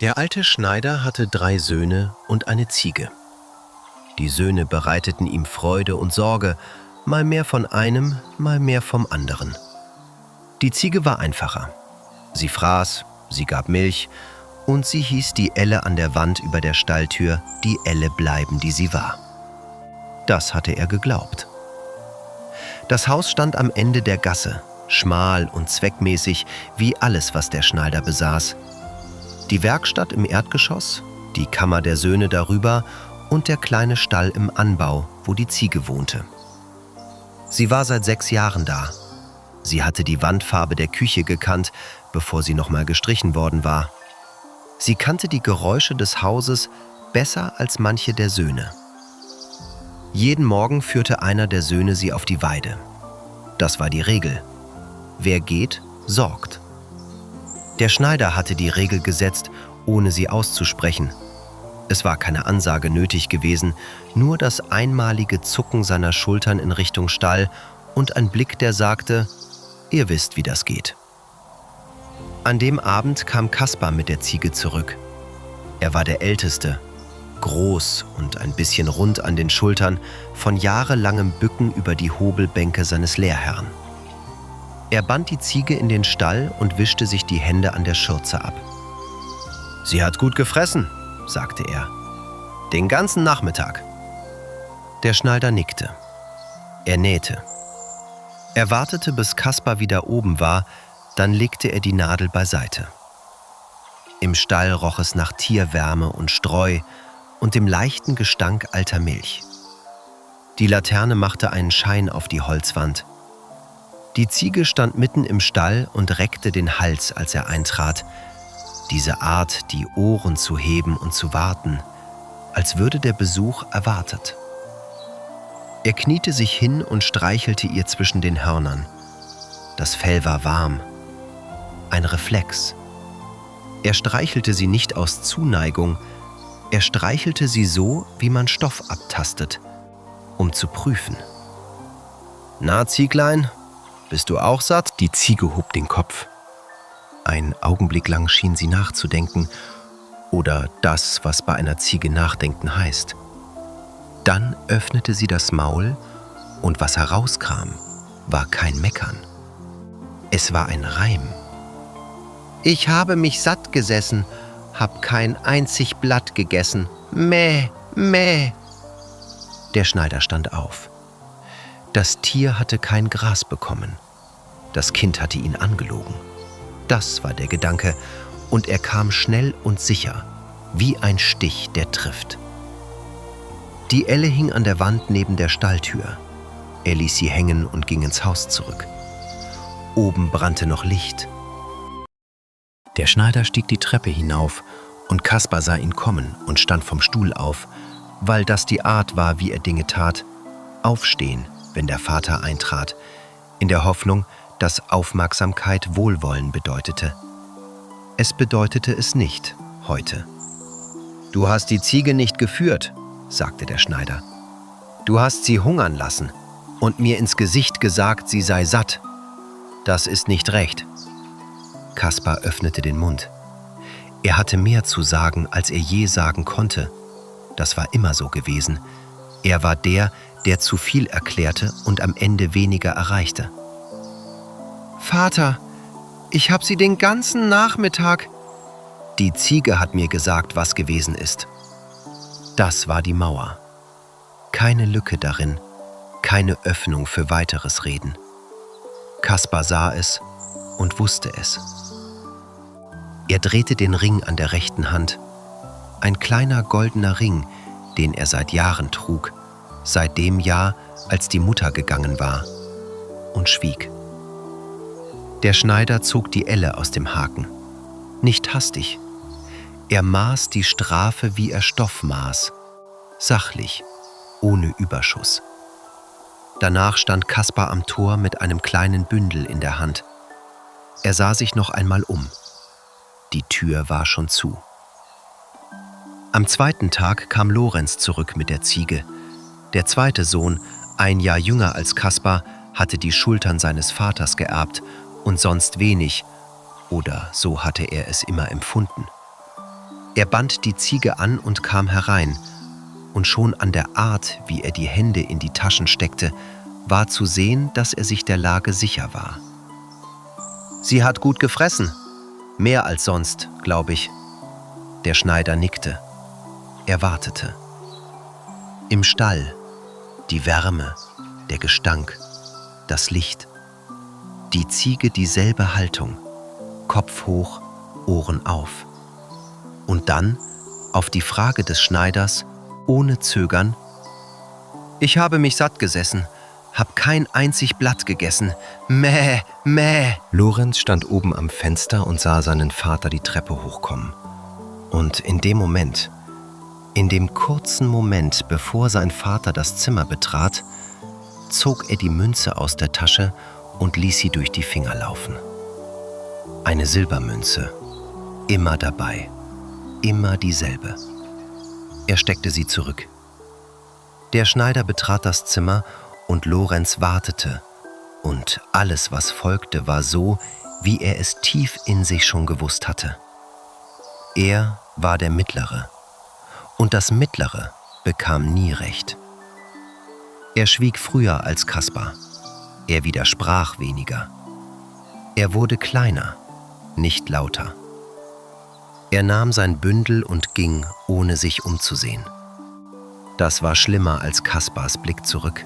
Der alte Schneider hatte 3 Söhne und eine Ziege. Die Söhne bereiteten ihm Freude und Sorge, mal mehr von einem, mal mehr vom anderen. Die Ziege war einfacher. Sie fraß, sie gab Milch und sie hieß die Elle an der Wand über der Stalltür die Elle bleiben, die sie war. Das hatte er geglaubt. Das Haus stand am Ende der Gasse, schmal und zweckmäßig wie alles, was der Schneider besaß. Die Werkstatt im Erdgeschoss, die Kammer der Söhne darüber und der kleine Stall im Anbau, wo die Ziege wohnte. Sie war seit 6 Jahren da. Sie hatte die Wandfarbe der Küche gekannt, bevor sie nochmal gestrichen worden war. Sie kannte die Geräusche des Hauses besser als manche der Söhne. Jeden Morgen führte einer der Söhne sie auf die Weide. Das war die Regel. Wer geht, sorgt. Der Schneider hatte die Regel gesetzt, ohne sie auszusprechen. Es war keine Ansage nötig gewesen, nur das einmalige Zucken seiner Schultern in Richtung Stall und ein Blick, der sagte: Ihr wisst, wie das geht. An dem Abend kam Kaspar mit der Ziege zurück. Er war der Älteste, groß und ein bisschen rund an den Schultern, von jahrelangem Bücken über die Hobelbänke seines Lehrherrn. Er band die Ziege in den Stall und wischte sich die Hände an der Schürze ab. »Sie hat gut gefressen«, sagte er. »Den ganzen Nachmittag.« Der Schneider nickte. Er nähte. Er wartete, bis Kaspar wieder oben war, dann legte er die Nadel beiseite. Im Stall roch es nach Tierwärme und Streu und dem leichten Gestank alter Milch. Die Laterne machte einen Schein auf die Holzwand. Die Ziege stand mitten im Stall und reckte den Hals, als er eintrat. Diese Art, die Ohren zu heben und zu warten, als würde der Besuch erwartet. Er kniete sich hin und streichelte ihr zwischen den Hörnern. Das Fell war warm. Ein Reflex. Er streichelte sie nicht aus Zuneigung, er streichelte sie so, wie man Stoff abtastet, um zu prüfen. »Na, Zieglein, bist du auch satt?« Die Ziege hob den Kopf. Ein Augenblick lang schien sie nachzudenken, oder das, was bei einer Ziege nachdenken heißt. Dann öffnete sie das Maul, und was herauskam, war kein Meckern. Es war ein Reim. »Ich habe mich satt gesessen, hab kein einzig Blatt gegessen. Mäh, mäh.« Der Schneider stand auf. Das Tier hatte kein Gras bekommen. Das Kind hatte ihn angelogen. Das war der Gedanke, und er kam schnell und sicher, wie ein Stich, der trifft. Die Elle hing an der Wand neben der Stalltür. Er ließ sie hängen und ging ins Haus zurück. Oben brannte noch Licht. Der Schneider stieg die Treppe hinauf, und Kaspar sah ihn kommen und stand vom Stuhl auf, weil das die Art war, wie er Dinge tat, aufstehen, wenn der Vater eintrat, in der Hoffnung, dass Aufmerksamkeit Wohlwollen bedeutete. Es bedeutete es nicht heute. »Du hast die Ziege nicht geführt«, sagte der Schneider. »Du hast sie hungern lassen und mir ins Gesicht gesagt, sie sei satt. Das ist nicht recht.« Kaspar öffnete den Mund. Er hatte mehr zu sagen, als er je sagen konnte. Das war immer so gewesen. Er war der, der zu viel erklärte und am Ende weniger erreichte. »Vater, ich hab sie den ganzen Nachmittag.« Die Ziege hat mir gesagt, was gewesen ist. Das war die Mauer. Keine Lücke darin, keine Öffnung für weiteres Reden. Kaspar sah es und wusste es. Er drehte den Ring an der rechten Hand. Ein kleiner goldener Ring, den er seit Jahren trug, seit dem Jahr, als die Mutter gegangen war, und schwieg. Der Schneider zog die Elle aus dem Haken. Nicht hastig. Er maß die Strafe, wie er Stoff maß. Sachlich, ohne Überschuss. Danach stand Kaspar am Tor mit einem kleinen Bündel in der Hand. Er sah sich noch einmal um. Die Tür war schon zu. Am 2. Tag kam Lorenz zurück mit der Ziege. Der zweite Sohn, ein Jahr jünger als Kaspar, hatte die Schultern seines Vaters geerbt und sonst wenig, oder so hatte er es immer empfunden. Er band die Ziege an und kam herein, und schon an der Art, wie er die Hände in die Taschen steckte, war zu sehen, dass er sich der Lage sicher war. »Sie hat gut gefressen. Mehr als sonst, glaube ich.« Der Schneider nickte. Er wartete. Im Stall, die Wärme, der Gestank, das Licht. Die Ziege dieselbe Haltung, Kopf hoch, Ohren auf. Und dann, auf die Frage des Schneiders, ohne Zögern: »Ich habe mich satt gesessen, hab kein einzig Blatt gegessen. Mäh, mäh!« Lorenz stand oben am Fenster und sah seinen Vater die Treppe hochkommen. Und in dem Moment, in dem kurzen Moment, bevor sein Vater das Zimmer betrat, zog er die Münze aus der Tasche und ließ sie durch die Finger laufen. Eine Silbermünze, immer dabei, immer dieselbe. Er steckte sie zurück. Der Schneider betrat das Zimmer und Lorenz wartete, und alles, was folgte, war so, wie er es tief in sich schon gewusst hatte. Er war der Mittlere, und das Mittlere bekam nie recht. Er schwieg früher als Kaspar, er widersprach weniger. Er wurde kleiner, nicht lauter. Er nahm sein Bündel und ging, ohne sich umzusehen. Das war schlimmer als Kaspars Blick zurück.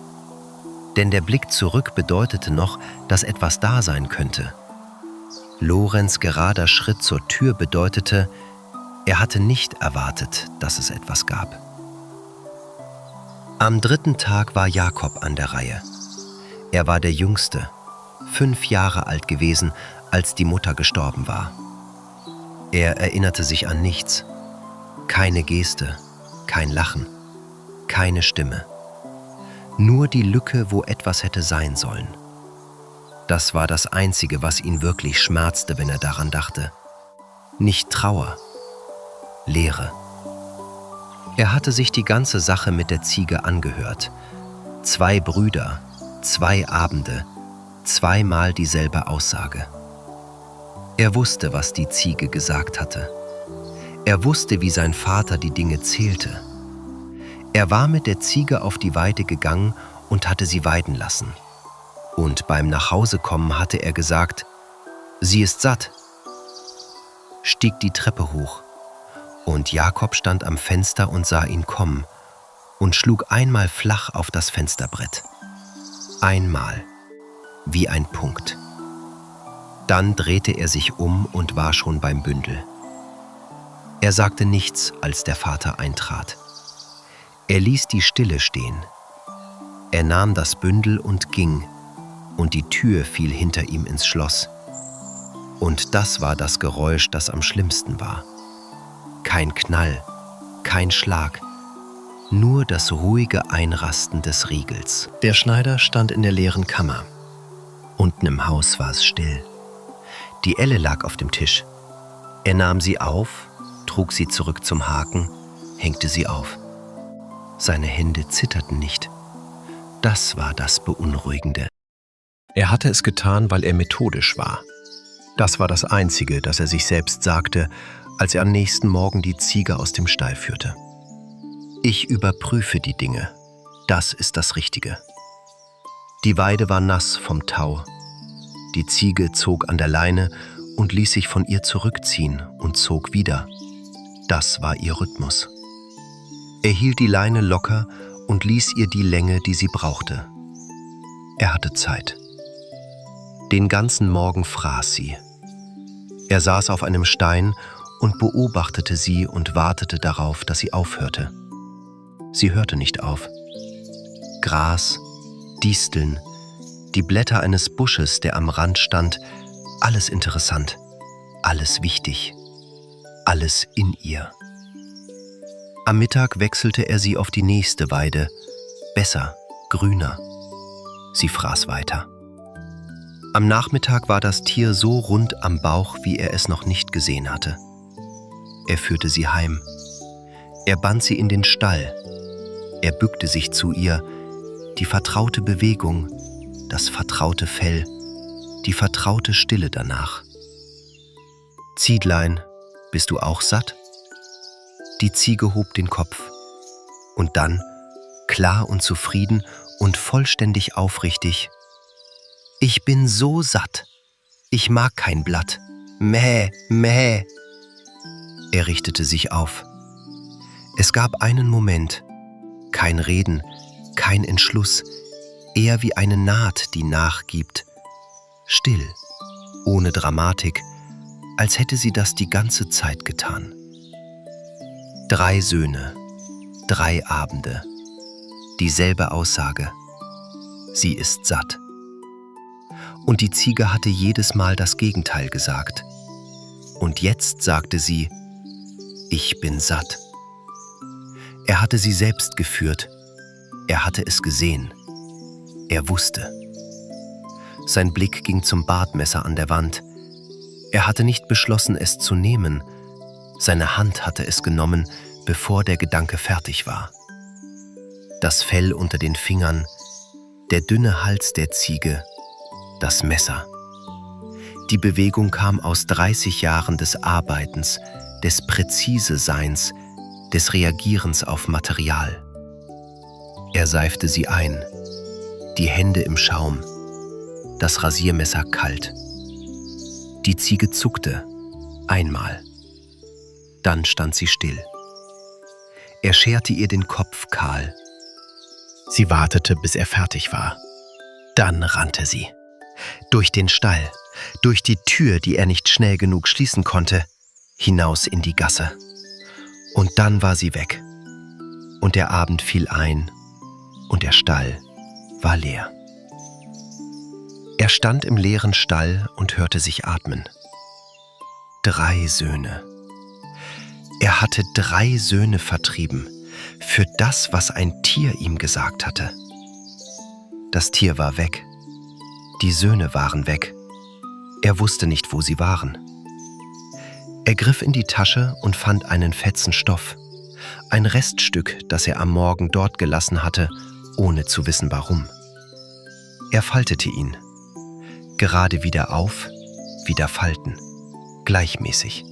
Denn der Blick zurück bedeutete noch, dass etwas da sein könnte. Lorenz' gerader Schritt zur Tür bedeutete, er hatte nicht erwartet, dass es etwas gab. Am 3. Tag war Jakob an der Reihe. Er war der Jüngste, 5 Jahre alt gewesen, als die Mutter gestorben war. Er erinnerte sich an nichts. Keine Geste, kein Lachen, keine Stimme. Nur die Lücke, wo etwas hätte sein sollen. Das war das Einzige, was ihn wirklich schmerzte, wenn er daran dachte. Nicht Trauer, Leere. Er hatte sich die ganze Sache mit der Ziege angehört. 2 Brüder, 2 Abende, 2-mal dieselbe Aussage. Er wusste, was die Ziege gesagt hatte. Er wusste, wie sein Vater die Dinge zählte. Er war mit der Ziege auf die Weide gegangen und hatte sie weiden lassen. Und beim Nachhausekommen hatte er gesagt: »Sie ist satt«, stieg die Treppe hoch, und Jakob stand am Fenster und sah ihn kommen und schlug einmal flach auf das Fensterbrett. Einmal, wie ein Punkt. Dann drehte er sich um und war schon beim Bündel. Er sagte nichts, als der Vater eintrat. Er ließ die Stille stehen. Er nahm das Bündel und ging, und die Tür fiel hinter ihm ins Schloss. Und das war das Geräusch, das am schlimmsten war. Kein Knall, kein Schlag, nur das ruhige Einrasten des Riegels. Der Schneider stand in der leeren Kammer. Unten im Haus war es still. Die Elle lag auf dem Tisch. Er nahm sie auf, trug sie zurück zum Haken, hängte sie auf. Seine Hände zitterten nicht. Das war das Beunruhigende. Er hatte es getan, weil er methodisch war. Das war das Einzige, das er sich selbst sagte, als er am nächsten Morgen die Ziege aus dem Stall führte. Ich überprüfe die Dinge. Das ist das Richtige. Die Weide war nass vom Tau. Die Ziege zog an der Leine und ließ sich von ihr zurückziehen und zog wieder. Das war ihr Rhythmus. Er hielt die Leine locker und ließ ihr die Länge, die sie brauchte. Er hatte Zeit. Den ganzen Morgen fraß sie. Er saß auf einem Stein und beobachtete sie und wartete darauf, dass sie aufhörte. Sie hörte nicht auf. Gras, Disteln, die Blätter eines Busches, der am Rand stand, alles interessant, alles wichtig, alles in ihr. Am Mittag wechselte er sie auf die nächste Weide, besser, grüner. Sie fraß weiter. Am Nachmittag war das Tier so rund am Bauch, wie er es noch nicht gesehen hatte. Er führte sie heim. Er band sie in den Stall. Er bückte sich zu ihr, die vertraute Bewegung, das vertraute Fell, die vertraute Stille danach. »Ziedlein, bist du auch satt?« Die Ziege hob den Kopf. Und dann, klar und zufrieden und vollständig aufrichtig: »Ich bin so satt. Ich mag kein Blatt. Mäh, mäh.« Er richtete sich auf. Es gab einen Moment, kein Reden, kein Entschluss, eher wie eine Naht, die nachgibt. Still, ohne Dramatik, als hätte sie das die ganze Zeit getan. 3 Söhne, 3 Abende, dieselbe Aussage: Sie ist satt. Und die Ziege hatte jedes Mal das Gegenteil gesagt. Und jetzt sagte sie: Ich bin satt. Er hatte sie selbst geführt. Er hatte es gesehen. Er wusste. Sein Blick ging zum Bartmesser an der Wand. Er hatte nicht beschlossen, es zu nehmen. Seine Hand hatte es genommen, bevor der Gedanke fertig war. Das Fell unter den Fingern, der dünne Hals der Ziege, das Messer. Die Bewegung kam aus 30 Jahren des Arbeitens, des Präzise-Seins, des Reagierens auf Material. Er seifte sie ein, die Hände im Schaum, das Rasiermesser kalt. Die Ziege zuckte, einmal. Dann stand sie still. Er scherte ihr den Kopf kahl. Sie wartete, bis er fertig war. Dann rannte sie. Durch den Stall, durch die Tür, die er nicht schnell genug schließen konnte, hinaus in die Gasse. Und dann war sie weg. Und der Abend fiel ein und der Stall war leer. Er stand im leeren Stall und hörte sich atmen. 3 Söhne. Er hatte 3 Söhne vertrieben, für das, was ein Tier ihm gesagt hatte. Das Tier war weg. Die Söhne waren weg. Er wusste nicht, wo sie waren. Er griff in die Tasche und fand einen Fetzen Stoff, ein Reststück, das er am Morgen dort gelassen hatte, ohne zu wissen warum. Er faltete ihn. Gerade wieder auf, wieder falten, gleichmäßig.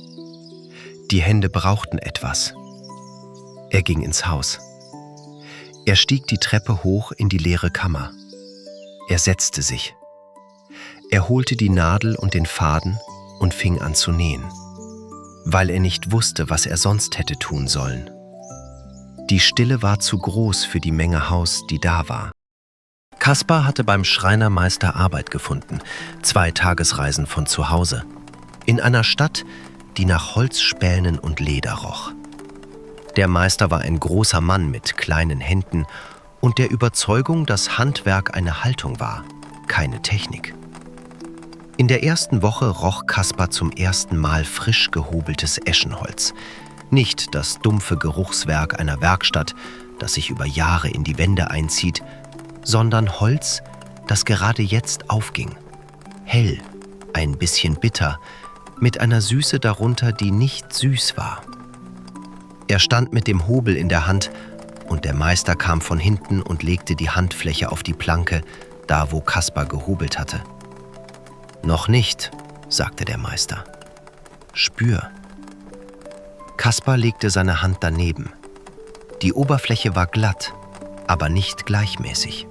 Die Hände brauchten etwas. Er ging ins Haus. Er stieg die Treppe hoch in die leere Kammer. Er setzte sich. Er holte die Nadel und den Faden und fing an zu nähen, weil er nicht wusste, was er sonst hätte tun sollen. Die Stille war zu groß für die Menge Haus, die da war. Kaspar hatte beim Schreinermeister Arbeit gefunden, 2 Tagesreisen von zu Hause, in einer Stadt, die nach Holzspänen und Leder roch. Der Meister war ein großer Mann mit kleinen Händen und der Überzeugung, dass Handwerk eine Haltung war, keine Technik. In der ersten Woche roch Kaspar zum ersten Mal frisch gehobeltes Eschenholz. Nicht das dumpfe Geruchswerk einer Werkstatt, das sich über Jahre in die Wände einzieht, sondern Holz, das gerade jetzt aufging. Hell, ein bisschen bitter, mit einer Süße darunter, die nicht süß war. Er stand mit dem Hobel in der Hand und der Meister kam von hinten und legte die Handfläche auf die Planke, da wo Kaspar gehobelt hatte. »Noch nicht«, sagte der Meister. »Spür.« Kaspar legte seine Hand daneben. Die Oberfläche war glatt, aber nicht gleichmäßig.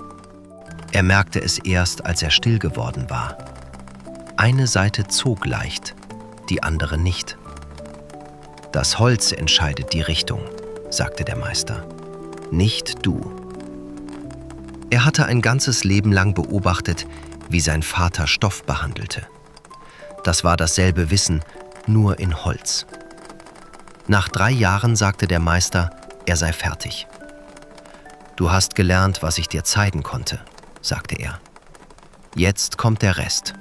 Er merkte es erst, als er still geworden war. Eine Seite zog leicht, die andere nicht. »Das Holz entscheidet die Richtung«, sagte der Meister. »Nicht du.« Er hatte ein ganzes Leben lang beobachtet, wie sein Vater Stoff behandelte. Das war dasselbe Wissen, nur in Holz. Nach 3 Jahren sagte der Meister, er sei fertig. »Du hast gelernt, was ich dir zeigen konnte«, sagte er. »Jetzt kommt der Rest.«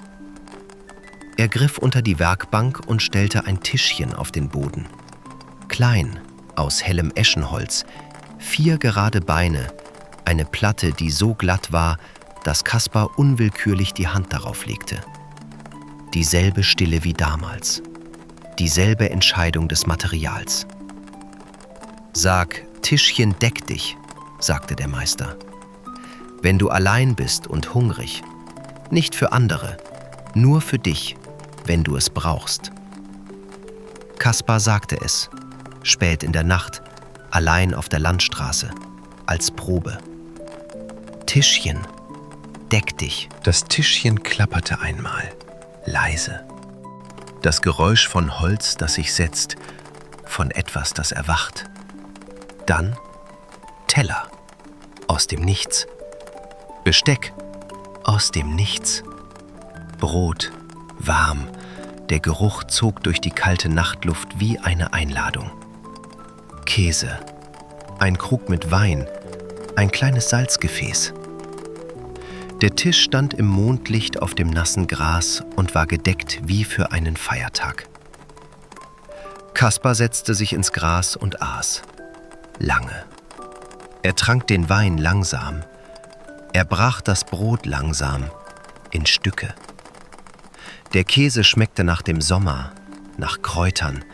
Er griff unter die Werkbank und stellte ein Tischchen auf den Boden. Klein, aus hellem Eschenholz, 4 gerade Beine, eine Platte, die so glatt war, dass Kaspar unwillkürlich die Hand darauf legte. Dieselbe Stille wie damals. Dieselbe Entscheidung des Materials. »Sag, Tischchen, deck dich«, sagte der Meister. »Wenn du allein bist und hungrig, nicht für andere, nur für dich, wenn du es brauchst.« Kaspar sagte es, spät in der Nacht, allein auf der Landstraße, als Probe. Tischchen, deck dich. Das Tischchen klapperte einmal, leise. Das Geräusch von Holz, das sich setzt, von etwas, das erwacht. Dann Teller, aus dem Nichts. Besteck, aus dem Nichts. Brot, warm, der Geruch zog durch die kalte Nachtluft wie eine Einladung. Käse, ein Krug mit Wein, ein kleines Salzgefäß. Der Tisch stand im Mondlicht auf dem nassen Gras und war gedeckt wie für einen Feiertag. Kaspar setzte sich ins Gras und aß. Lange. Er trank den Wein langsam. Er brach das Brot langsam in Stücke. Der Käse schmeckte nach dem Sommer, nach Kräutern,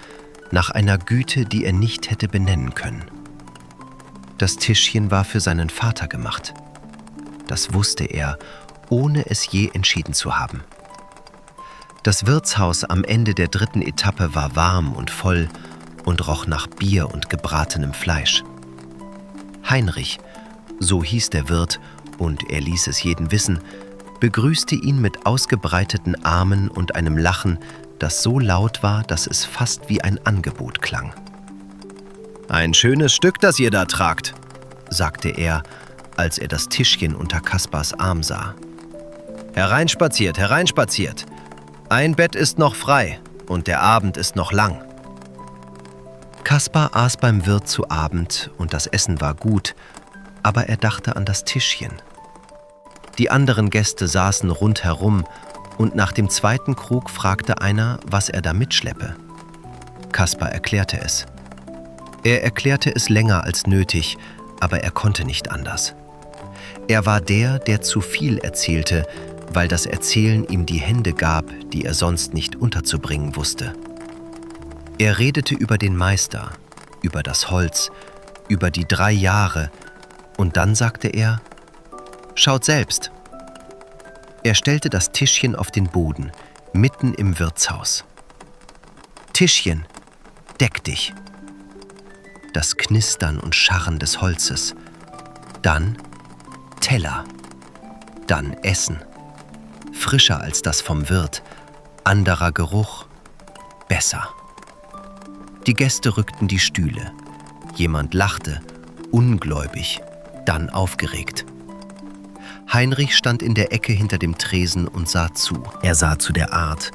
nach einer Güte, die er nicht hätte benennen können. Das Tischchen war für seinen Vater gemacht. Das wusste er, ohne es je entschieden zu haben. Das Wirtshaus am Ende der 3. Etappe war warm und voll und roch nach Bier und gebratenem Fleisch. Heinrich, so hieß der Wirt, und er ließ es jeden wissen, begrüßte ihn mit ausgebreiteten Armen und einem Lachen, das so laut war, dass es fast wie ein Angebot klang. »Ein schönes Stück, das ihr da tragt«, sagte er, als er das Tischchen unter Kaspars Arm sah. »Hereinspaziert, hereinspaziert. Ein Bett ist noch frei und der Abend ist noch lang.« Kaspar aß beim Wirt zu Abend und das Essen war gut, aber er dachte an das Tischchen. Die anderen Gäste saßen rundherum und nach dem 2. Krug fragte einer, was er da mitschleppe. Kaspar erklärte es. Er erklärte es länger als nötig, aber er konnte nicht anders. Er war der zu viel erzählte, weil das Erzählen ihm die Hände gab, die er sonst nicht unterzubringen wusste. Er redete über den Meister, über das Holz, über die 3 Jahre, und dann sagte er: »Schaut selbst.« Er stellte das Tischchen auf den Boden, mitten im Wirtshaus. »Tischchen, deck dich!« Das Knistern und Scharren des Holzes. Dann Teller. Dann Essen. Frischer als das vom Wirt. Anderer Geruch. Besser. Die Gäste rückten die Stühle. Jemand lachte, ungläubig, dann aufgeregt. Heinrich stand in der Ecke hinter dem Tresen und sah zu. Er sah zu der Art,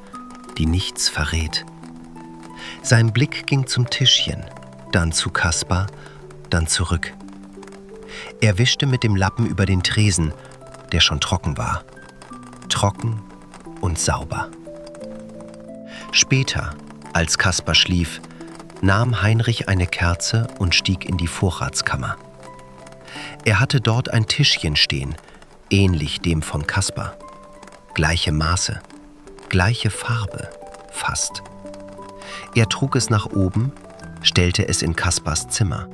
die nichts verrät. Sein Blick ging zum Tischchen, dann zu Kaspar, dann zurück. Er wischte mit dem Lappen über den Tresen, der schon trocken war. Trocken und sauber. Später, als Kaspar schlief, nahm Heinrich eine Kerze und stieg in die Vorratskammer. Er hatte dort ein Tischchen stehen, ähnlich dem von Kaspar. Gleiche Maße, gleiche Farbe, fast. Er trug es nach oben, stellte es in Kaspars Zimmer.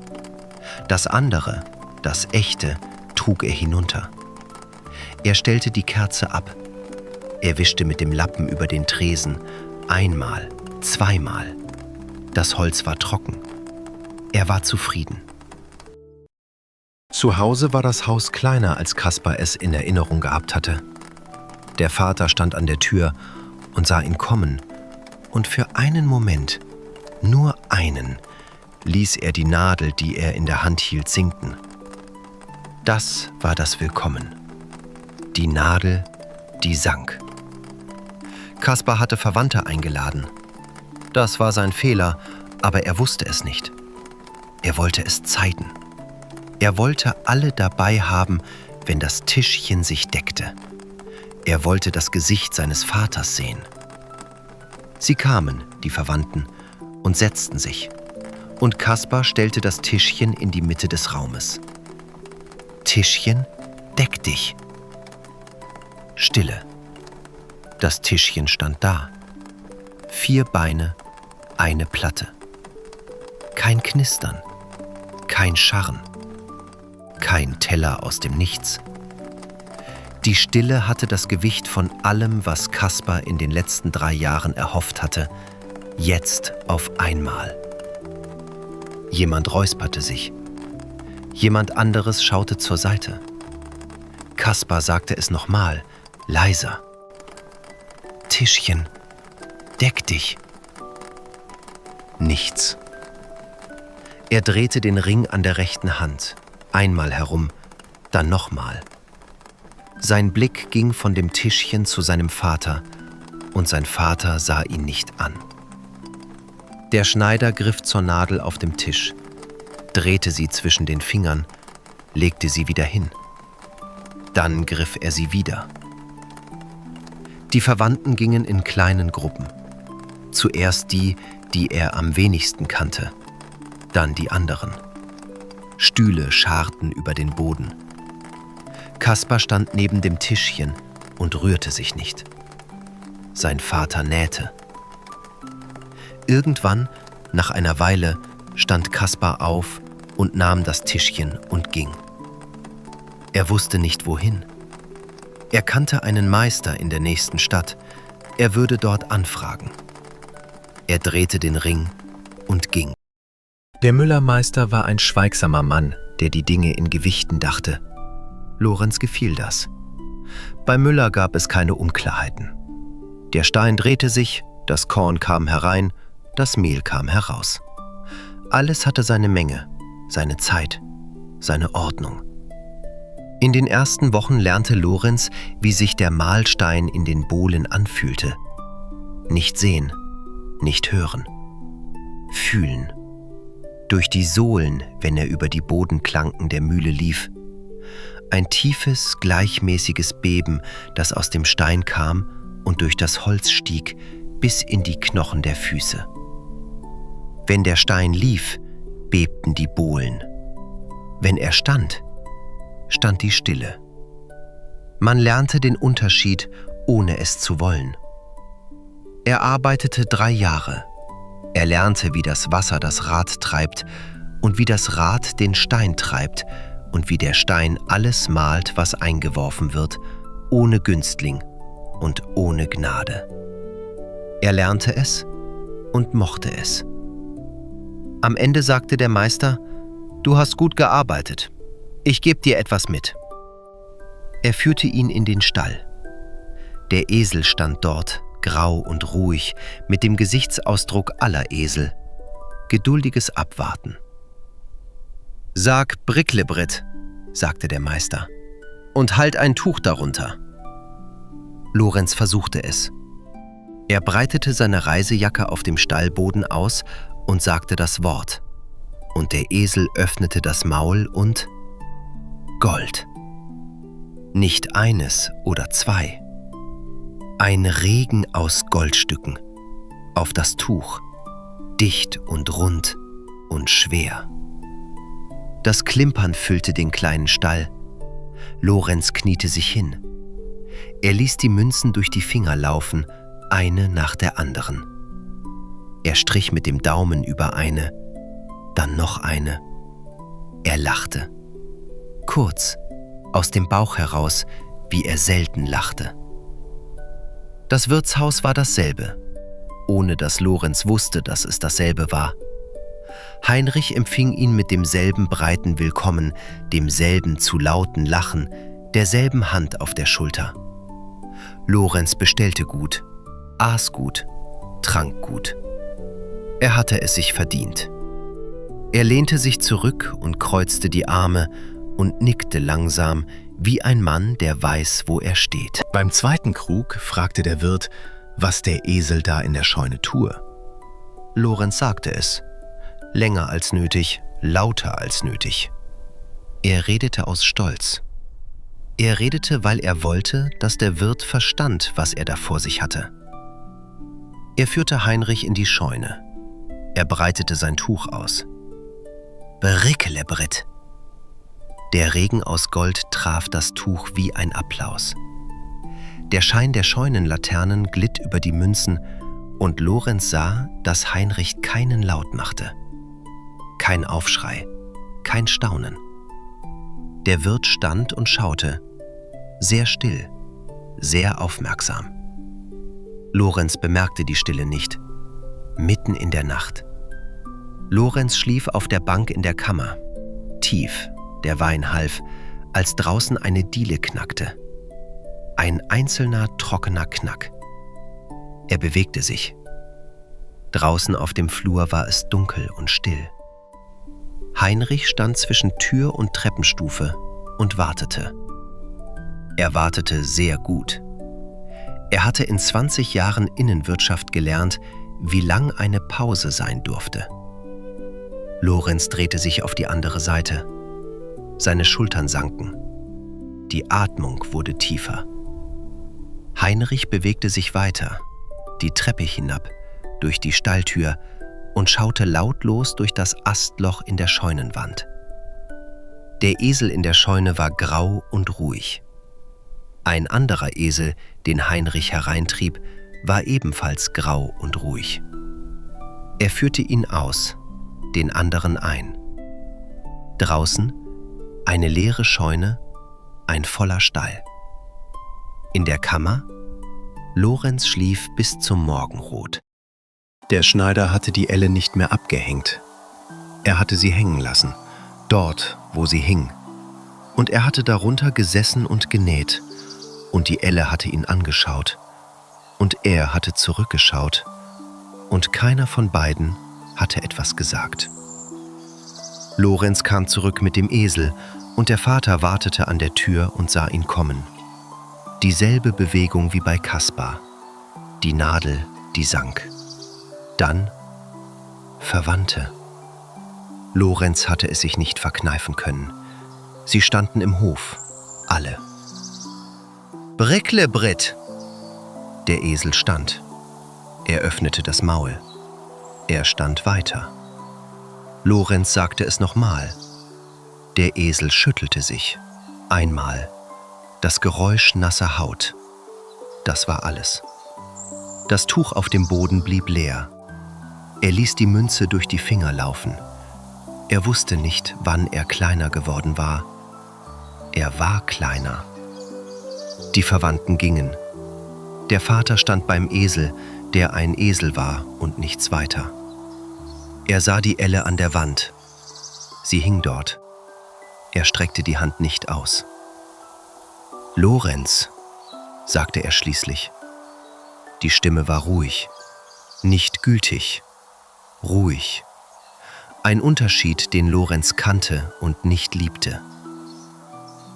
Das andere, das echte, trug er hinunter. Er stellte die Kerze ab. Er wischte mit dem Lappen über den Tresen, einmal, zweimal. Das Holz war trocken. Er war zufrieden. Zu Hause war das Haus kleiner, als Kaspar es in Erinnerung gehabt hatte. Der Vater stand an der Tür und sah ihn kommen, und für einen Moment, nur einen, ließ er die Nadel, die er in der Hand hielt, sinken. Das war das Willkommen. Die Nadel, die sank. Kaspar hatte Verwandte eingeladen. Das war sein Fehler, aber er wusste es nicht. Er wollte es zeigen. Er wollte alle dabei haben, wenn das Tischchen sich deckte. Er wollte das Gesicht seines Vaters sehen. Sie kamen, die Verwandten, und setzten sich. Und Kaspar stellte das Tischchen in die Mitte des Raumes. »Tischchen, deck dich!« Stille. Das Tischchen stand da. 4 Beine, eine Platte. Kein Knistern, kein Scharren, kein Teller aus dem Nichts. Die Stille hatte das Gewicht von allem, was Kaspar in den letzten 3 Jahren erhofft hatte, jetzt auf einmal. Jemand räusperte sich. Jemand anderes schaute zur Seite. Kaspar sagte es nochmal, leiser. Tischchen, deck dich. Nichts. Er drehte den Ring an der rechten Hand, einmal herum, dann nochmal. Sein Blick ging von dem Tischchen zu seinem Vater, und sein Vater sah ihn nicht an. Der Schneider griff zur Nadel auf dem Tisch, drehte sie zwischen den Fingern, legte sie wieder hin. Dann griff er sie wieder. Die Verwandten gingen in kleinen Gruppen. Zuerst die, die er am wenigsten kannte, dann die anderen. Stühle scharrten über den Boden. Kaspar stand neben dem Tischchen und rührte sich nicht. Sein Vater nähte. Irgendwann, nach einer Weile, stand Kaspar auf und nahm das Tischchen und ging. Er wusste nicht wohin. Er kannte einen Meister in der nächsten Stadt. Er würde dort anfragen. Er drehte den Ring und ging. Der Müllermeister war ein schweigsamer Mann, der die Dinge in Gewichten dachte. Lorenz gefiel das. Bei Müller gab es keine Unklarheiten. Der Stein drehte sich, das Korn kam herein, das Mehl kam heraus. Alles hatte seine Menge, seine Zeit, seine Ordnung. In den ersten Wochen lernte Lorenz, wie sich der Mahlstein in den Bohlen anfühlte. Nicht sehen, nicht hören, fühlen. Durch die Sohlen, wenn er über die Bodenklanken der Mühle lief. Ein tiefes, gleichmäßiges Beben, das aus dem Stein kam und durch das Holz stieg bis in die Knochen der Füße. Wenn der Stein lief, bebten die Bohlen. Wenn er stand, stand die Stille. Man lernte den Unterschied, ohne es zu wollen. Er arbeitete 3 Jahre. Er lernte, wie das Wasser das Rad treibt und wie das Rad den Stein treibt und wie der Stein alles mahlt, was eingeworfen wird, ohne Günstling und ohne Gnade. Er lernte es und mochte es. Am Ende sagte der Meister: »Du hast gut gearbeitet. Ich gebe dir etwas mit.« Er führte ihn in den Stall. Der Esel stand dort, grau und ruhig, mit dem Gesichtsausdruck aller Esel. Geduldiges Abwarten. »Sag Bricklebrit«, sagte der Meister, »und halt ein Tuch darunter.« Lorenz versuchte es. Er breitete seine Reisejacke auf dem Stallboden aus und sagte das Wort. Und der Esel öffnete das Maul und Gold. Nicht eines oder 2. Ein Regen aus Goldstücken. Auf das Tuch. Dicht und rund und schwer. Das Klimpern füllte den kleinen Stall. Lorenz kniete sich hin. Er ließ die Münzen durch die Finger laufen, eine nach der anderen. Er strich mit dem Daumen über eine, dann noch eine. Er lachte. Kurz, aus dem Bauch heraus, wie er selten lachte. Das Wirtshaus war dasselbe, ohne dass Lorenz wusste, dass es dasselbe war. Heinrich empfing ihn mit demselben breiten Willkommen, demselben zu lauten Lachen, derselben Hand auf der Schulter. Lorenz bestellte gut, aß gut, trank gut. Er hatte es sich verdient. Er lehnte sich zurück und kreuzte die Arme und nickte langsam, wie ein Mann, der weiß, wo er steht. Beim zweiten Krug fragte der Wirt, was der Esel da in der Scheune tue. Lorenz sagte es. Länger als nötig, lauter als nötig. Er redete aus Stolz. Er redete, weil er wollte, dass der Wirt verstand, was er da vor sich hatte. Er führte Heinrich in die Scheune. Er breitete sein Tuch aus. Bricklebrit. Der Regen aus Gold traf das Tuch wie ein Applaus. Der Schein der Scheunenlaternen glitt über die Münzen und Lorenz sah, dass Heinrich keinen Laut machte. Kein Aufschrei, kein Staunen. Der Wirt stand und schaute, sehr still, sehr aufmerksam. Lorenz bemerkte die Stille nicht, mitten in der Nacht. Lorenz schlief auf der Bank in der Kammer. Tief, der Wein half, als draußen eine Diele knackte. Ein einzelner, trockener Knack. Er bewegte sich. Draußen auf dem Flur war es dunkel und still. Heinrich stand zwischen Tür und Treppenstufe und wartete. Er wartete sehr gut. Er hatte in 20 Jahren Innenwirtschaft gelernt, wie lang eine Pause sein durfte. Lorenz drehte sich auf die andere Seite. Seine Schultern sanken. Die Atmung wurde tiefer. Heinrich bewegte sich weiter, die Treppe hinab, durch die Stalltür und schaute lautlos durch das Astloch in der Scheunenwand. Der Esel in der Scheune war grau und ruhig. Ein anderer Esel, den Heinrich hereintrieb, war ebenfalls grau und ruhig. Er führte ihn aus, den anderen ein. Draußen eine leere Scheune, ein voller Stall. In der Kammer, Lorenz schlief bis zum Morgenrot. Der Schneider hatte die Elle nicht mehr abgehängt. Er hatte sie hängen lassen, dort, wo sie hing. Und er hatte darunter gesessen und genäht. Und die Elle hatte ihn angeschaut. Und er hatte zurückgeschaut. Und keiner von beiden hatte etwas gesagt. Lorenz kam zurück mit dem Esel, und der Vater wartete an der Tür und sah ihn kommen. Dieselbe Bewegung wie bei Kaspar. Die Nadel, die sank. Dann Verwandte. Lorenz hatte es sich nicht verkneifen können. Sie standen im Hof, alle. »Brickle, Britt!« Der Esel stand. Er öffnete das Maul. Er stand weiter. Lorenz sagte es nochmal. Der Esel schüttelte sich. Einmal. Das Geräusch nasser Haut. Das war alles. Das Tuch auf dem Boden blieb leer. Er ließ die Münze durch die Finger laufen. Er wusste nicht, wann er kleiner geworden war. Er war kleiner. Die Verwandten gingen. Der Vater stand beim Esel, der ein Esel war und nichts weiter. Er sah die Elle an der Wand. Sie hing dort. Er streckte die Hand nicht aus. »Lorenz«, sagte er schließlich. Die Stimme war ruhig, nicht gütig, ruhig. Ein Unterschied, den Lorenz kannte und nicht liebte.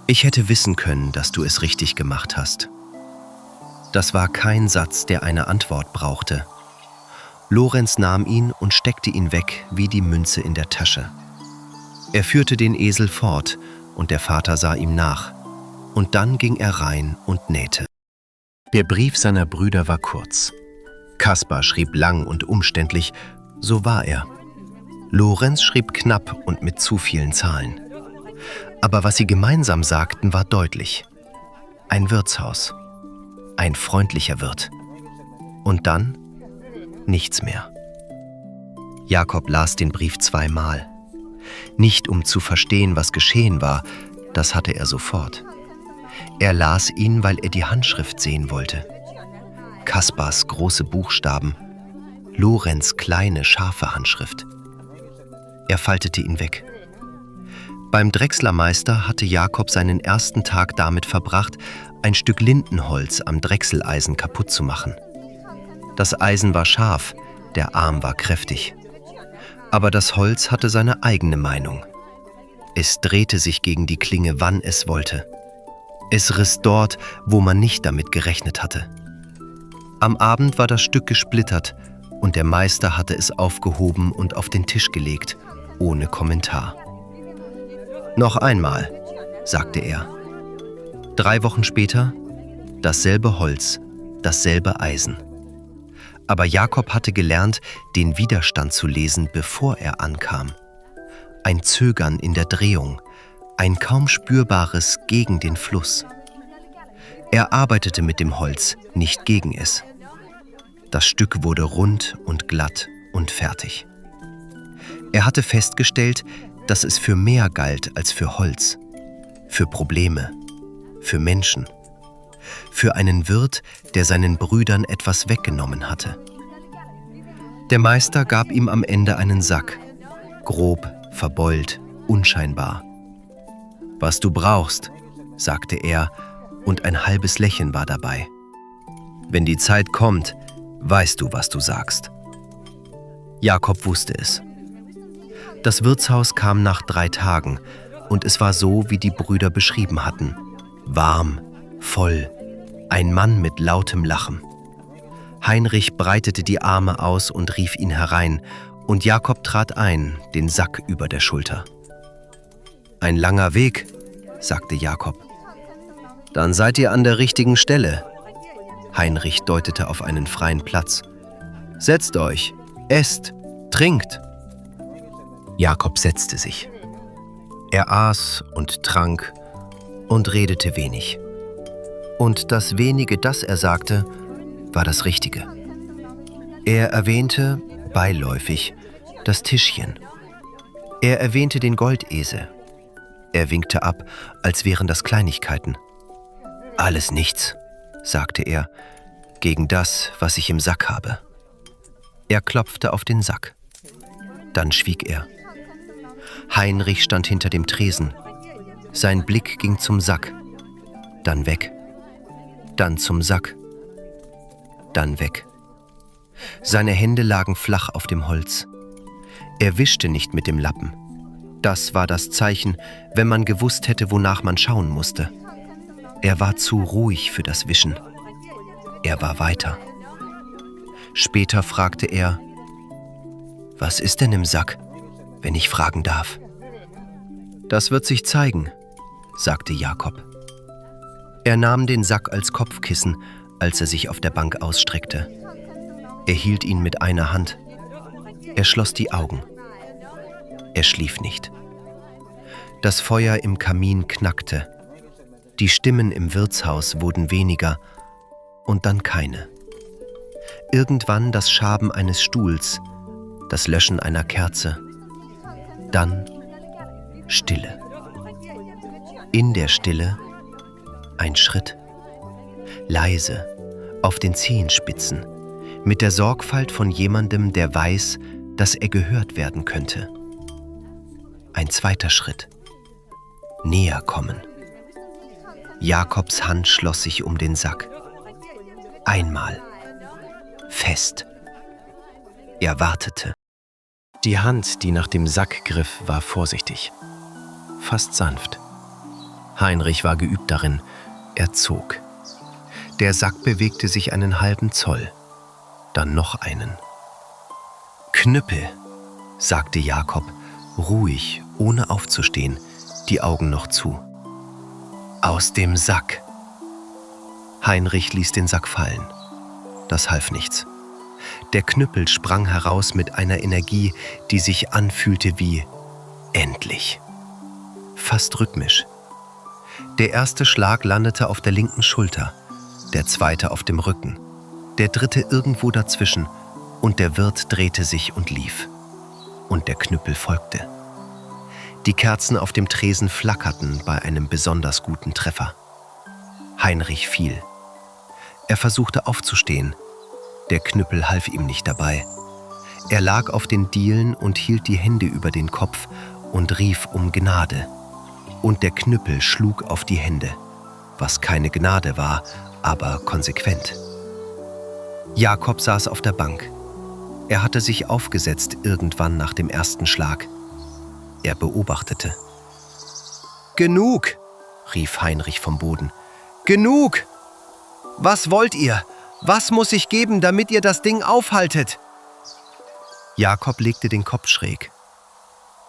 »Ich hätte wissen können, dass du es richtig gemacht hast.« Das war kein Satz, der eine Antwort brauchte. Lorenz nahm ihn und steckte ihn weg wie die Münze in der Tasche. Er führte den Esel fort, und der Vater sah ihm nach. Und dann ging er rein und nähte. Der Brief seiner Brüder war kurz. Kaspar schrieb lang und umständlich, so war er. Lorenz schrieb knapp und mit zu vielen Zahlen. Aber was sie gemeinsam sagten, war deutlich. Ein Wirtshaus. Ein freundlicher Wirt. Und dann nichts mehr. Jakob las den Brief zweimal. Nicht um zu verstehen, was geschehen war, das hatte er sofort. Er las ihn, weil er die Handschrift sehen wollte. Kaspars große Buchstaben, Lorenz' kleine, scharfe Handschrift. Er faltete ihn weg. Beim Drechslermeister hatte Jakob seinen ersten Tag damit verbracht, ein Stück Lindenholz am Drechseleisen kaputt zu machen. Das Eisen war scharf, der Arm war kräftig. Aber das Holz hatte seine eigene Meinung. Es drehte sich gegen die Klinge, wann es wollte. Es riss dort, wo man nicht damit gerechnet hatte. Am Abend war das Stück gesplittert und der Meister hatte es aufgehoben und auf den Tisch gelegt, ohne Kommentar. »Noch einmal«, sagte er. 3 Wochen später, dasselbe Holz, dasselbe Eisen. Aber Jakob hatte gelernt, den Widerstand zu lesen, bevor er ankam. Ein Zögern in der Drehung, ein kaum spürbares gegen den Fluss. Er arbeitete mit dem Holz, nicht gegen es. Das Stück wurde rund und glatt und fertig. Er hatte festgestellt, dass es für mehr galt als für Holz, für Probleme, für Menschen, für einen Wirt, der seinen Brüdern etwas weggenommen hatte. Der Meister gab ihm am Ende einen Sack, grob, verbeult, unscheinbar. »Was du brauchst«, sagte er, und ein halbes Lächeln war dabei. »Wenn die Zeit kommt, weißt du, was du sagst.« Jakob wusste es. Das Wirtshaus kam nach 3 Tagen und es war so, wie die Brüder beschrieben hatten. Warm, voll, ein Mann mit lautem Lachen. Heinrich breitete die Arme aus und rief ihn herein, und Jakob trat ein, den Sack über der Schulter. »Ein langer Weg«, sagte Jakob. »Dann seid ihr an der richtigen Stelle.« Heinrich deutete auf einen freien Platz. »Setzt euch, esst, trinkt.« Jakob setzte sich. Er aß und trank und redete wenig. Und das wenige, das er sagte, war das Richtige. Er erwähnte, beiläufig, das Tischchen. Er erwähnte den Goldesel. Er winkte ab, als wären das Kleinigkeiten. »Alles nichts«, sagte er, »gegen das, was ich im Sack habe.« Er klopfte auf den Sack. Dann schwieg er. Heinrich stand hinter dem Tresen. Sein Blick ging zum Sack, dann weg, dann zum Sack, dann weg. Seine Hände lagen flach auf dem Holz. Er wischte nicht mit dem Lappen. Das war das Zeichen, wenn man gewusst hätte, wonach man schauen musste. Er war zu ruhig für das Wischen. Er war weiter. Später fragte er, »Was ist denn im Sack, wenn ich fragen darf?« »Das wird sich zeigen«, sagte Jakob. Er nahm den Sack als Kopfkissen, als er sich auf der Bank ausstreckte. Er hielt ihn mit einer Hand. Er schloss die Augen. Er schlief nicht. Das Feuer im Kamin knackte. Die Stimmen im Wirtshaus wurden weniger und dann keine. Irgendwann das Schaben eines Stuhls, das Löschen einer Kerze. Dann Stille. In der Stille ein Schritt. Leise, auf den Zehenspitzen, mit der Sorgfalt von jemandem, der weiß, dass er gehört werden könnte. Ein zweiter Schritt. Näher kommen. Jakobs Hand schloss sich um den Sack. Einmal. Fest. Er wartete. Die Hand, die nach dem Sack griff, war vorsichtig. Fast sanft. Heinrich war geübt darin. Er zog. Der Sack bewegte sich einen halben Zoll. Dann noch einen. »Knüppel«, sagte Jakob, ruhig, ohne aufzustehen, die Augen noch zu. »Aus dem Sack.« Heinrich ließ den Sack fallen. Das half nichts. Der Knüppel sprang heraus mit einer Energie, die sich anfühlte wie endlich. Fast rhythmisch. Der erste Schlag landete auf der linken Schulter, der zweite auf dem Rücken, der dritte irgendwo dazwischen, und der Wirt drehte sich und lief. Und der Knüppel folgte. Die Kerzen auf dem Tresen flackerten bei einem besonders guten Treffer. Heinrich fiel. Er versuchte aufzustehen. Der Knüppel half ihm nicht dabei. Er lag auf den Dielen und hielt die Hände über den Kopf und rief um Gnade. Und der Knüppel schlug auf die Hände, was keine Gnade war, aber konsequent. Jakob saß auf der Bank. Er hatte sich aufgesetzt irgendwann nach dem ersten Schlag. Er beobachtete. »Genug«, rief Heinrich vom Boden. »Genug! Was wollt ihr? Was muss ich geben, damit ihr das Ding aufhaltet?« Jakob legte den Kopf schräg.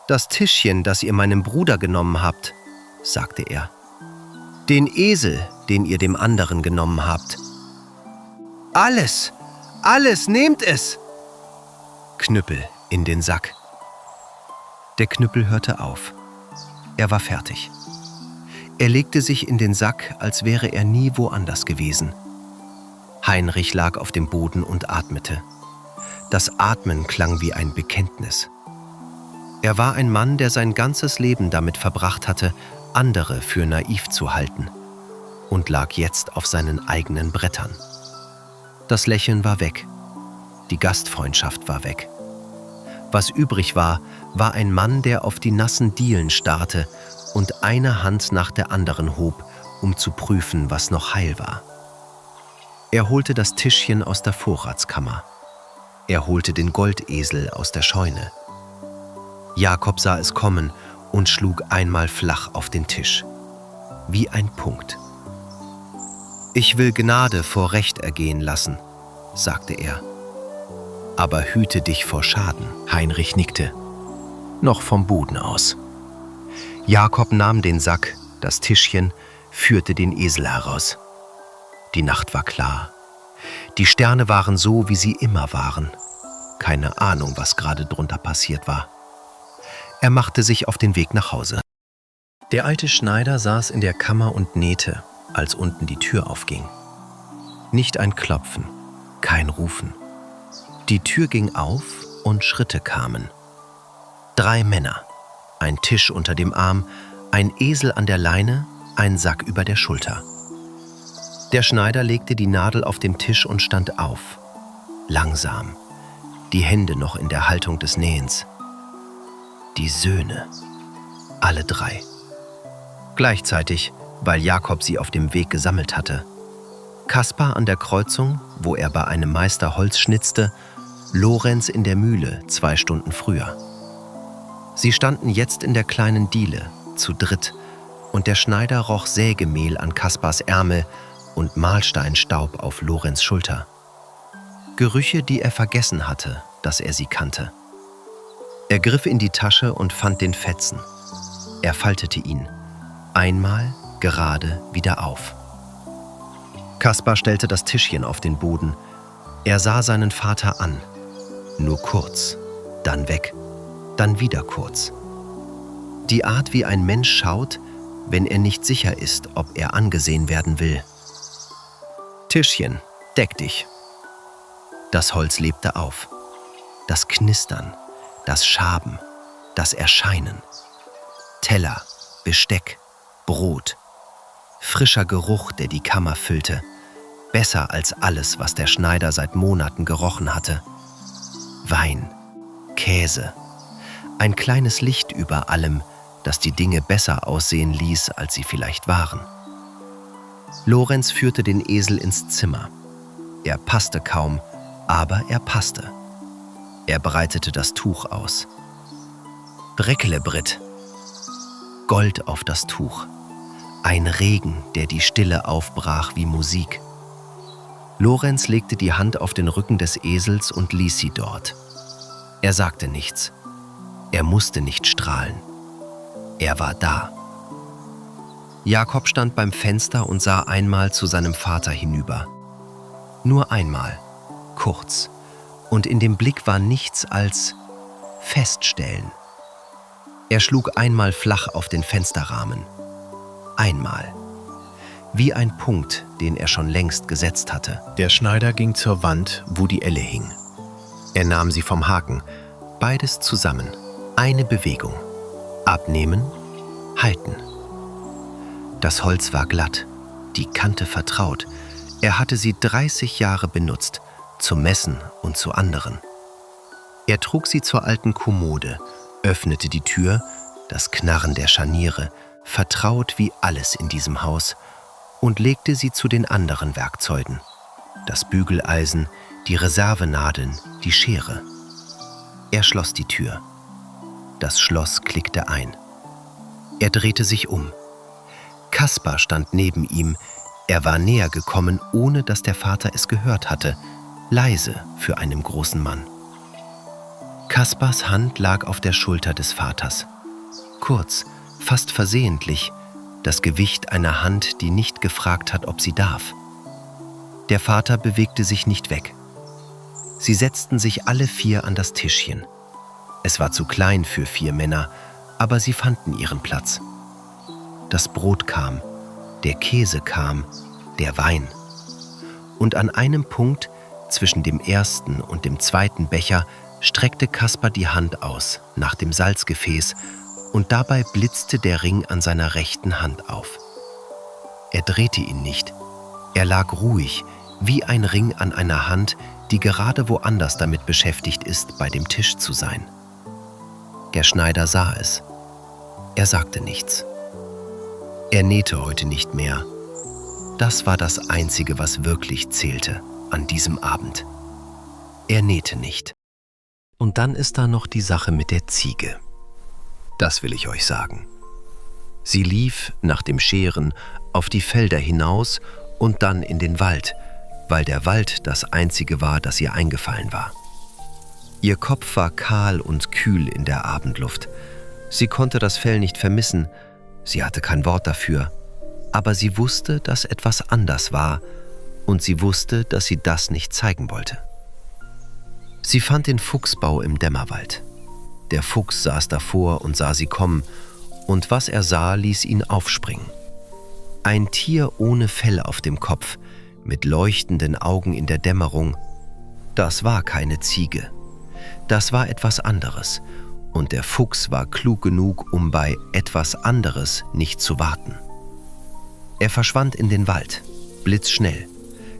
»Das Tischchen, das ihr meinem Bruder genommen habt«, sagte er. »Den Esel, den ihr dem anderen genommen habt.« »Alles! Alles! Nehmt es!« Knüppel in den Sack. Der Knüppel hörte auf. Er war fertig. Er legte sich in den Sack, als wäre er nie woanders gewesen. Heinrich lag auf dem Boden und atmete. Das Atmen klang wie ein Bekenntnis. Er war ein Mann, der sein ganzes Leben damit verbracht hatte, andere für naiv zu halten, und lag jetzt auf seinen eigenen Brettern. Das Lächeln war weg. Die Gastfreundschaft war weg. Was übrig war, war ein Mann, der auf die nassen Dielen starrte und eine Hand nach der anderen hob, um zu prüfen, was noch heil war. Er holte das Tischchen aus der Vorratskammer. Er holte den Goldesel aus der Scheune. Jakob sah es kommen und schlug einmal flach auf den Tisch. Wie ein Punkt. »Ich will Gnade vor Recht ergehen lassen«, sagte er. »Aber hüte dich vor Schaden«, Heinrich nickte. »Noch vom Boden aus.« Jakob nahm den Sack, das Tischchen, führte den Esel heraus. Die Nacht war klar. Die Sterne waren so, wie sie immer waren. Keine Ahnung, was gerade drunter passiert war. Er machte sich auf den Weg nach Hause. Der alte Schneider saß in der Kammer und nähte, als unten die Tür aufging. Nicht ein Klopfen, kein Rufen. Die Tür ging auf und Schritte kamen. 3 Männer, ein Tisch unter dem Arm, ein Esel an der Leine, ein Sack über der Schulter. Der Schneider legte die Nadel auf den Tisch und stand auf. Langsam, die Hände noch in der Haltung des Nähens. Die Söhne, alle 3. Gleichzeitig, weil Jakob sie auf dem Weg gesammelt hatte. Kaspar an der Kreuzung, wo er bei einem Meister Holz schnitzte, Lorenz in der Mühle 2 Stunden früher. Sie standen jetzt in der kleinen Diele, zu dritt, und der Schneider roch Sägemehl an Kaspars Ärmel und Mahlsteinstaub auf Lorenz' Schulter. Gerüche, die er vergessen hatte, dass er sie kannte. Er griff in die Tasche und fand den Fetzen. Er faltete ihn, einmal gerade wieder auf. Kaspar stellte das Tischchen auf den Boden. Er sah seinen Vater an. Nur kurz, dann weg, dann wieder kurz. Die Art, wie ein Mensch schaut, wenn er nicht sicher ist, ob er angesehen werden will. »Tischchen, deck dich!« Das Holz lebte auf. Das Knistern, das Schaben, das Erscheinen. Teller, Besteck, Brot. Frischer Geruch, der die Kammer füllte. Besser als alles, was der Schneider seit Monaten gerochen hatte. Wein, Käse. Ein kleines Licht über allem, das die Dinge besser aussehen ließ, als sie vielleicht waren. Lorenz führte den Esel ins Zimmer. Er passte kaum, aber er passte. Er breitete das Tuch aus. Breckelebrit. Gold auf das Tuch. Ein Regen, der die Stille aufbrach wie Musik. Lorenz legte die Hand auf den Rücken des Esels und ließ sie dort. Er sagte nichts. Er musste nicht strahlen. Er war da. Jakob stand beim Fenster und sah einmal zu seinem Vater hinüber. Nur einmal, kurz. Und in dem Blick war nichts als feststellen. Er schlug einmal flach auf den Fensterrahmen. Einmal. Wie ein Punkt, den er schon längst gesetzt hatte. Der Schneider ging zur Wand, wo die Elle hing. Er nahm sie vom Haken, beides zusammen. Eine Bewegung. Abnehmen, halten. Das Holz war glatt, die Kante vertraut. Er hatte sie 30 Jahre benutzt, zum Messen und zu anderen. Er trug sie zur alten Kommode, öffnete die Tür, das Knarren der Scharniere, vertraut wie alles in diesem Haus, und legte sie zu den anderen Werkzeugen. Das Bügeleisen, die Reservenadeln, die Schere. Er schloss die Tür. Das Schloss klickte ein. Er drehte sich um. Kaspar stand neben ihm. Er war näher gekommen, ohne dass der Vater es gehört hatte. Leise für einen großen Mann. Kaspars Hand lag auf der Schulter des Vaters. Kurz, fast versehentlich, das Gewicht einer Hand, die nicht gefragt hat, ob sie darf. Der Vater bewegte sich nicht weg. Sie setzten sich alle 4 an das Tischchen. Es war zu klein für 4 Männer, aber sie fanden ihren Platz. Das Brot kam, der Käse kam, der Wein. Und an einem Punkt, zwischen dem ersten und dem zweiten Becher, streckte Kaspar die Hand aus, nach dem Salzgefäß, und dabei blitzte der Ring an seiner rechten Hand auf. Er drehte ihn nicht. Er lag ruhig, wie ein Ring an einer Hand, die gerade woanders damit beschäftigt ist, bei dem Tisch zu sein. Der Schneider sah es. Er sagte nichts. Er nähte heute nicht mehr. Das war das Einzige, was wirklich zählte an diesem Abend. Er nähte nicht. Und dann ist da noch die Sache mit der Ziege. Das will ich euch sagen. Sie lief nach dem Scheren auf die Felder hinaus und dann in den Wald, weil der Wald das Einzige war, das ihr eingefallen war. Ihr Kopf war kahl und kühl in der Abendluft. Sie konnte das Fell nicht vermissen, sie hatte kein Wort dafür, aber sie wusste, dass etwas anders war und sie wusste, dass sie das nicht zeigen wollte. Sie fand den Fuchsbau im Dämmerwald. Der Fuchs saß davor und sah sie kommen, und was er sah, ließ ihn aufspringen. Ein Tier ohne Fell auf dem Kopf, mit leuchtenden Augen in der Dämmerung. Das war keine Ziege. Das war etwas anderes, und der Fuchs war klug genug, um bei etwas anderes nicht zu warten. Er verschwand in den Wald, blitzschnell,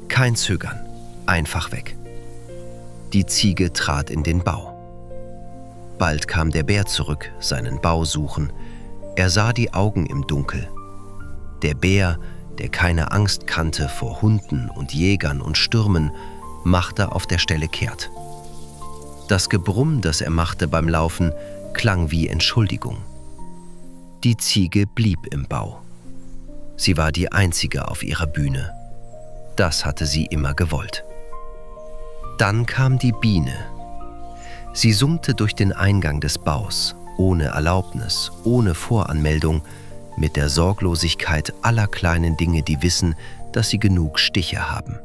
kein Zögern, einfach weg. Die Ziege trat in den Bau. Bald kam der Bär zurück, seinen Bau suchen. Er sah die Augen im Dunkel. Der Bär, der keine Angst kannte vor Hunden und Jägern und Stürmen, machte auf der Stelle kehrt. Das Gebrumm, das er machte beim Laufen, klang wie Entschuldigung. Die Ziege blieb im Bau. Sie war die einzige auf ihrer Bühne. Das hatte sie immer gewollt. Dann kam die Biene. Sie summte durch den Eingang des Baus, ohne Erlaubnis, ohne Voranmeldung, mit der Sorglosigkeit aller kleinen Dinge, die wissen, dass sie genug Stiche haben.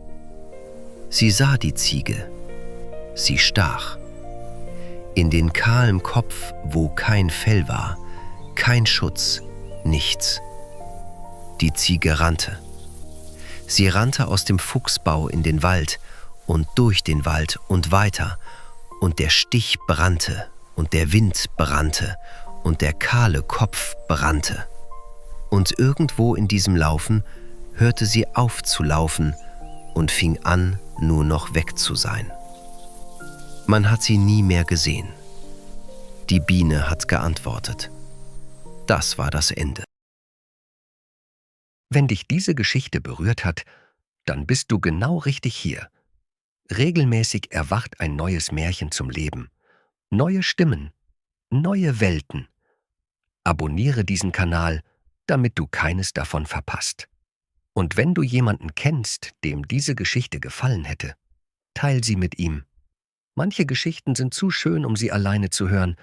Sie sah die Ziege. Sie stach. In den kahlen Kopf, wo kein Fell war, kein Schutz, nichts. Die Ziege rannte. Sie rannte aus dem Fuchsbau in den Wald und durch den Wald und weiter, und der Stich brannte und der Wind brannte und der kahle Kopf brannte. Und irgendwo in diesem Laufen hörte sie auf zu laufen und fing an, nur noch weg zu sein. Man hat sie nie mehr gesehen. Die Biene hat geantwortet. Das war das Ende. Wenn dich diese Geschichte berührt hat, dann bist du genau richtig hier. Regelmäßig erwacht ein neues Märchen zum Leben. Neue Stimmen, neue Welten. Abonniere diesen Kanal, damit du keines davon verpasst. Und wenn du jemanden kennst, dem diese Geschichte gefallen hätte, teil sie mit ihm. Manche Geschichten sind zu schön, um sie alleine zu hören,